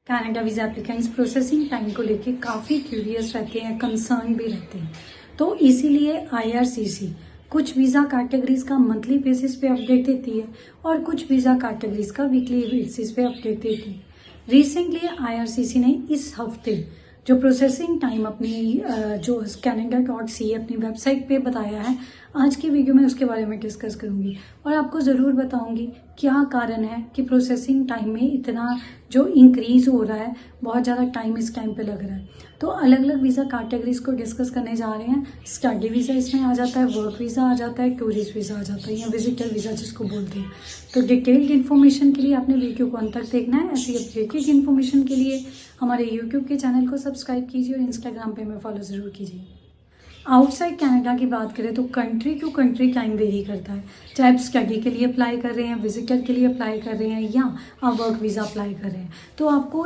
Canada visa applicants processing time को लेके काफ़ी क्यूरियस रहते हैं, कंसर्न भी रहते हैं। तो इसीलिए आईआरसीसी कुछ वीज़ा कैटेगरीज का मंथली बेसिस पे अपडेट देती है और कुछ वीज़ा कैटेगरीज का वीकली बेसिस पे अपडेट देती है। रिसेंटली आईआरसीसी ने इस हफ्ते जो प्रोसेसिंग टाइम अपनी जो canada.ca अपनी वेबसाइट पे बताया है, आज की वीडियो में उसके बारे में डिस्कस करूंगी और आपको ज़रूर बताऊंगी क्या कारण है कि प्रोसेसिंग टाइम में इतना जो इंक्रीज हो रहा है, बहुत ज़्यादा टाइम इस टाइम पे लग रहा है। तो अलग अलग वीज़ा कैटेगरीज को डिस्कस करने जा रहे हैं। स्टडी वीज़ा इसमें आ जाता है, वर्क वीज़ा आ जाता है, टूरिस्ट वीज़ा आ जाता है या विजिटर वीज़ा जिसको बोलते हैं। तो डिटेल्ड इन्फॉर्मेशन के लिए आपने वीडियो को अंत तक देखना है। ऐसी अपडेटेड इन्फॉर्मेशन के लिए हमारे यूट्यूब के चैनल को सब्सक्राइब कीजिए और इंस्टाग्राम पे हमें फॉलो ज़रूर कीजिए। आउटसाइड कनाडा की बात करें तो country to country time vary करता है, चाहे आप स्टडी के लिए अप्लाई कर रहे हैं, विजिटर के लिए अप्लाई कर रहे हैं या आप वर्क वीज़ा अप्लाई कर रहे हैं, तो आपको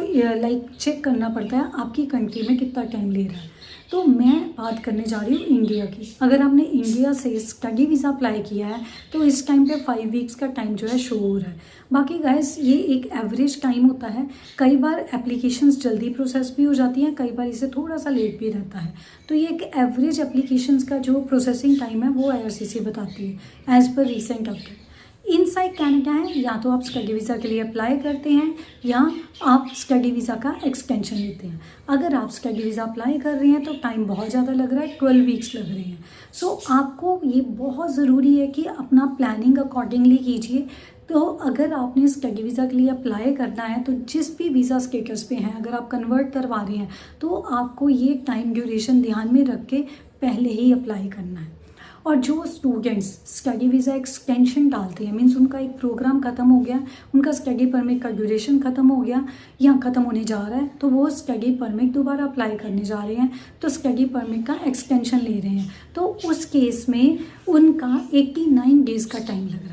चेक करना पड़ता है आपकी कंट्री में कितना टाइम ले रहा है। तो मैं बात करने जा रही हूँ इंडिया की। अगर आपने इंडिया से स्टडी वीज़ा अप्लाई किया है तो इस टाइम पे 5 वीक्स का टाइम जो है शो हो रहा है। बाकी गाइस ये एक एवरेज टाइम होता है, कई बार एप्लीकेशंस जल्दी प्रोसेस भी हो जाती हैं, कई बार इसे थोड़ा सा लेट भी रहता है। तो ये एक एवरेज एप्लीकेशंस का जो प्रोसेसिंग टाइम है वो आईआरसीसी बताती है as per recent update. Inside Canada है, या तो आप स्टडी वीज़ा के लिए अप्लाई करते हैं या आप स्टडी वीज़ा का एक्सटेंशन लेते हैं। अगर आप स्टडी वीज़ा अप्लाई कर रहे हैं तो टाइम बहुत ज़्यादा लग रहा है, 12 वीक्स लग रहे हैं। सो आपको ये बहुत ज़रूरी है कि अपना प्लानिंग अकॉर्डिंगली कीजिए। तो अगर आपने स्टडी वीज़ा के लिए अप्लाई करना है तो जिस भी वीज़ा स्टेटस पे हैं, अगर आप कन्वर्ट करवा रहे हैं तो आपको ये टाइम ड्यूरेशन ध्यान में रख के पहले ही अप्लाई करना है। और जो स्टूडेंट्स स्टडी वीज़ा एक्सटेंशन डालते हैं, मीन्स उनका एक प्रोग्राम ख़त्म हो गया, उनका स्टडी परमिट का ड्यूरेशन ख़त्म हो गया या ख़त्म होने जा रहा है, तो वो स्टडी परमिट दोबारा अप्लाई करने जा रहे हैं, तो स्टडी परमिट का एक्सटेंशन ले रहे हैं, तो उस केस में उनका 89 डेज़ का टाइम लग रहा है।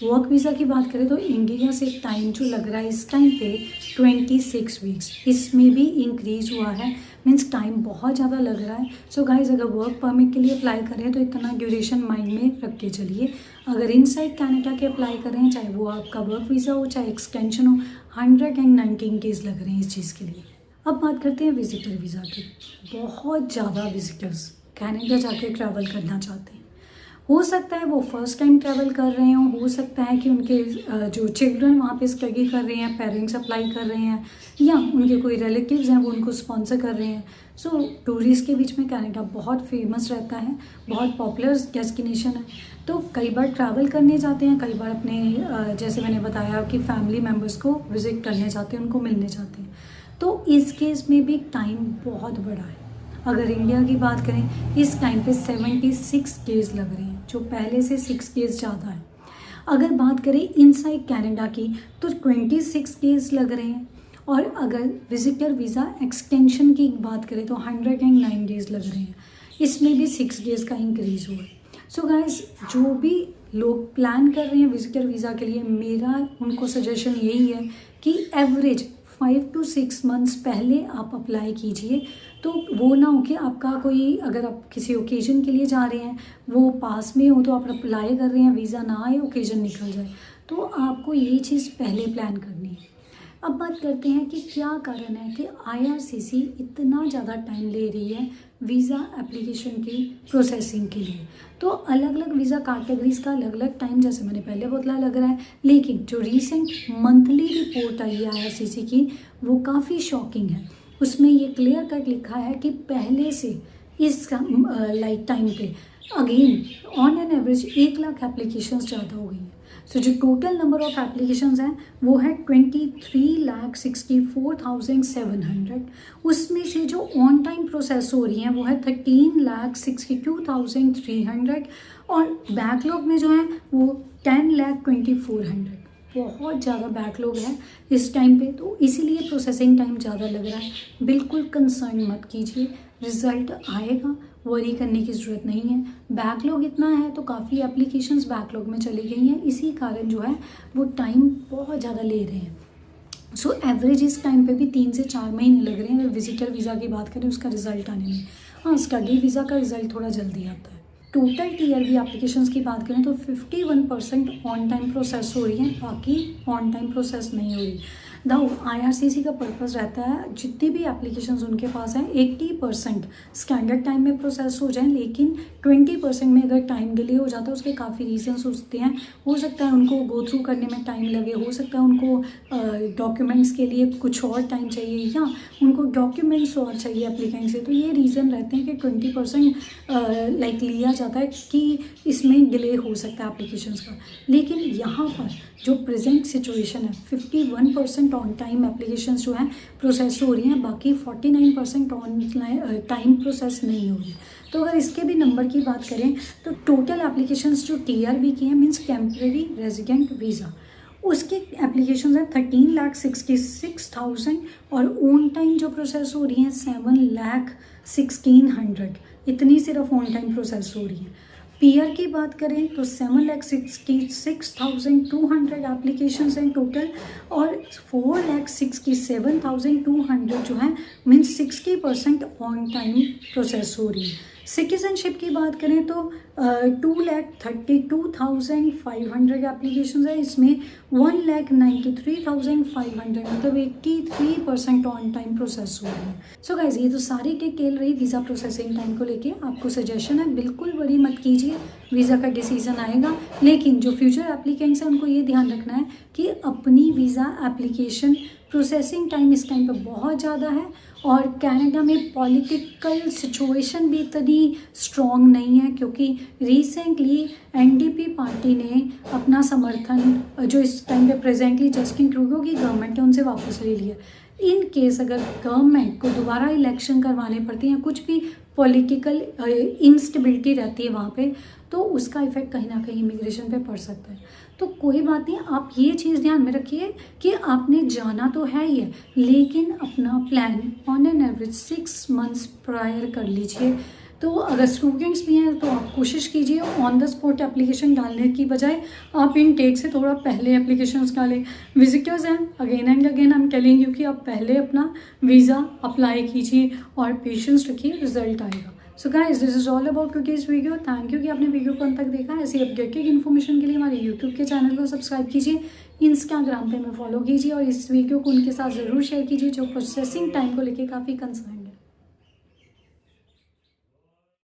वर्क वीज़ा की बात करें तो इंडिया से टाइम जो लग रहा है इस टाइम पे 26 वीक्स, इसमें भी इंक्रीज हुआ है, मीन्स टाइम बहुत ज़्यादा लग रहा है। सो गाइज अगर वर्क परमिट के लिए अप्लाई कर रहे हैं तो इतना ड्यूरेशन माइंड में रख के चलिए। अगर इनसाइड कनाडा के अप्लाई कर रहे हैं, चाहे वो आपका वर्क वीज़ा हो चाहे एक्सटेंशन हो, 119 डेज़ लग रहे हैं इस चीज़ के लिए। अब बात करते हैं विजिटर वीज़ा की। बहुत ज़्यादा विजिटर्स कनाडा जाके ट्रैवल करना चाहते हैं। हो सकता है वो फर्स्ट टाइम ट्रैवल कर रहे हों, हो सकता है कि उनके जो चिल्ड्रन वहाँ पे स्टडी कर रहे हैं, पेरेंट्स अप्लाई कर रहे हैं, या उनके कोई रिलेटिव्स हैं वो उनको स्पॉन्सर कर रहे हैं। सो टूरिस्ट के बीच में कनाडा बहुत फेमस रहता है, बहुत पॉपुलर डेस्टिनेशन है। तो कई बार ट्रैवल करने जाते हैं, कई बार अपने जैसे मैंने बताया कि फैमिली मेम्बर्स को विजिट करने जाते हैं, उनको मिलने जाते हैं। तो इस केस में भी टाइम बहुत बड़ा है। अगर इंडिया की बात करें इस टाइम पे 76 डेज़ लग रहे हैं, जो पहले से 6 डेज़ ज़्यादा है। अगर बात करें इनसाइड कनाडा की तो 26 डेज़ लग रहे हैं, और अगर विजिटर वीज़ा एक्सटेंशन की बात करें तो 109 डेज़ लग रहे हैं, इसमें भी 6 डेज़ का इंक्रीज़ हुआ है। सो गाइस जो भी लोग प्लान कर रहे हैं विजिटर वीज़ा के लिए, मेरा उनको सजेशन यही है कि एवरेज 5 to 6 मंथ्स पहले आप अप्लाई कीजिए। तो वो ना हो कि आपका कोई, अगर आप किसी ओकेजन के लिए जा रहे हैं, वो पास में हो तो आप अप्लाई कर रहे हैं, वीज़ा ना आए, ओकेजन निकल जाए, तो आपको ये चीज़ पहले प्लान करनी है। अब बात करते हैं कि क्या कारण है कि आईआरसीसी इतना ज़्यादा टाइम ले रही है वीज़ा एप्लीकेशन की प्रोसेसिंग के लिए। तो अलग अलग वीज़ा कैटेगरीज का अलग अलग टाइम, जैसे मैंने पहले बतला, लग रहा है। लेकिन जो रीसेंट मंथली रिपोर्ट आई है आईआरसीसी की, वो काफ़ी शॉकिंग है। उसमें ये क्लियर कट लिखा है कि पहले से इस टाइम पे again on an average 1 lakh applications ज़्यादा हो गई हैं। सो जो टोटल नंबर ऑफ एप्लीकेशंस हैं वो है 23,64,700। उसमें से जो ऑन टाइम प्रोसेस हो रही हैं वो है 13,62,300, और बैकलॉग में जो है वो 10,24,000। बहुत ज़्यादा बैकलॉग है इस टाइम पे, तो इसीलिए प्रोसेसिंग टाइम ज़्यादा लग रहा है। बिल्कुल कंसर्न मत कीजिए, रिज़ल्ट आएगा, वरी करने की ज़रूरत नहीं है। बैकलॉग इतना है तो काफ़ी एप्लीकेशंस बैकलॉग में चली गई हैं, इसी कारण जो है वो टाइम बहुत ज़्यादा ले रहे हैं। सो एवरेज इस टाइम पे भी 3 से 4 महीने लग रहे हैं अगर विजिटर वीज़ा की बात करें उसका रिज़ल्ट आने में। हाँ, स्टडी वीज़ा का रिज़ल्ट थोड़ा जल्दी आता है। टोटल टीआरबी एप्लीकेशंस की बात करें तो 51% ऑन टाइम प्रोसेस हो रही है, बाकी ऑन टाइम प्रोसेस नहीं हो रही। द IRCC का पर्पज़ रहता है जितनी भी एप्लीकेशंस उनके पास हैं 80% स्टैंडर्ड टाइम में प्रोसेस हो जाएं, लेकिन 20% में अगर टाइम डिले हो जाता है उसके काफ़ी रीजंस होते हैं। हो सकता है उनको गो थ्रू करने में टाइम लगे, हो सकता है उनको डॉक्यूमेंट्स के लिए कुछ और टाइम चाहिए, या उनको डॉक्यूमेंट्स और चाहिए एप्लीकेंट से। तो ये रीज़न रहते हैं कि 20% लाइक लिया जाता है कि इसमें डिले हो सकता है एप्लीकेशंस का। लेकिन यहाँ पर जो प्रेजेंट सिचुएशन है 51% ऑन टाइम एप्लीकेशंस जो हैं प्रोसेस हो रही हैं, बाकी 49% ऑन टाइम प्रोसेस नहीं हो रही। तो अगर इसके भी नंबर की बात करें तो टोटल एप्लीकेशंस जो TRV की हैं मीन्स टेम्प्रेरी रेजिडेंट वीज़ा, उसकी एप्लीकेशंस हैं 13,66,000 और ऑन टाइम जो प्रोसेस हो रही हैं 7,16,100, इतनी सिर्फ ऑन टाइम प्रोसेस हो रही है। PR की बात करें तो 7,66,200 एप्लीकेशंस हैं टोटल और 4,67,200 जो है मीन्स 60% ऑन टाइम प्रोसेस हो रही है। सिटीजनशिप की बात करें तो 2,32,500 एप्लीकेशंस है, इसमें 1,93,500 मतलब 83% ऑन टाइम प्रोसेस हो रही है। सो गाइज ये तो सारी डिटेल रही वीज़ा प्रोसेसिंग टाइम को लेके। आपको सजेशन है बिल्कुल वरी मत कीजिए, वीज़ा का डिसीजन आएगा, लेकिन जो फ्यूचर एप्लीकेंट्स हैं उनको ये ध्यान रखना है कि अपनी वीज़ा एप्लीकेशन प्रोसेसिंग टाइम इस टाइम पे बहुत ज़्यादा है और कनाडा में पॉलिटिकल सिचुएशन भी इतनी स्ट्रॉन्ग नहीं है, क्योंकि रिसेंटली NDP पार्टी ने अपना समर्थन जो इस टाइम पे प्रेजेंटली जस्टिन ट्रूडो की गवर्नमेंट है उनसे वापस ले लिया। इन केस अगर गवर्नमेंट को दोबारा इलेक्शन करवाने पड़ते हैं, कुछ भी पॉलिटिकल इंस्टेबिलिटी रहती है वहाँ पे, तो उसका इफेक्ट कहीं ना कहीं इमिग्रेशन पे पड़ सकता है। तो कोई बात नहीं, आप ये चीज़ ध्यान में रखिए कि आपने जाना तो है ही है, लेकिन अपना plan on an average 6 months prior कर लीजिए। तो अगर स्टूडेंट्स भी हैं तो आप कोशिश कीजिए ऑन द स्पॉट एप्लीकेशन डालने की बजाय आप इन टेक से थोड़ा पहले एप्लीकेशंस डालें। विजिटर्स हैं, again and again I am telling you कि आप पहले अपना वीज़ा अप्लाई कीजिए और पेशेंस रखिए, रिजल्ट आएगा। So guys this is all about today's video. Thank you कि आपने वीडियो को अंत तक देखा। ऐसी अपडेटेड इन्फॉर्मेशन के लिए हमारे यूट्यूब के चैनल को सब्सक्राइब कीजिए, इंस्टाग्राम पे हमें फॉलो कीजिए और इस वीडियो को उनके साथ ज़रूर शेयर कीजिए जो प्रोसेसिंग टाइम को लेकर काफ़ी कंसर्न